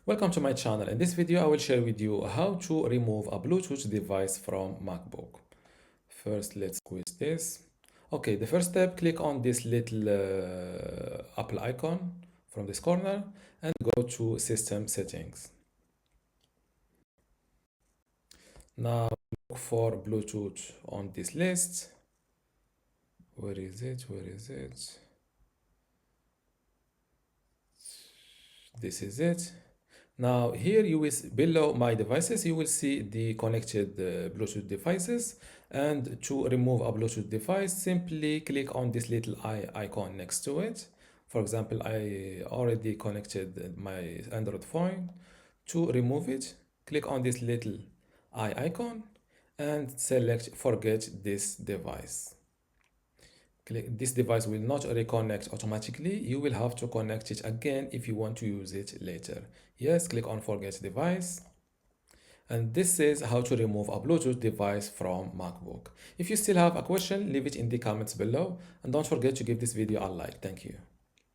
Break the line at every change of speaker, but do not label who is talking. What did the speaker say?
Welcome to my channel. In this video, I will share with you how to remove a Bluetooth device from MacBook. First, let's quiz this. Okay, the first step, click on this little Apple icon from this corner and go to System Settings. Now, look for Bluetooth on this list. Where is it? Where is it? This is it. Now here you will below my devices you will see the connected Bluetooth devices, and to remove a Bluetooth device simply click on this little eye icon next to it. For example, I already connected my Android phone. To remove it, click on this little eye icon and select forget this device. This device will not reconnect automatically. You will have to connect it again if you want to use it later. Yes, click on forget device. And this is how to remove a Bluetooth device from MacBook. If you still have a question, leave it in the comments below. And don't forget to give this video a like. Thank you.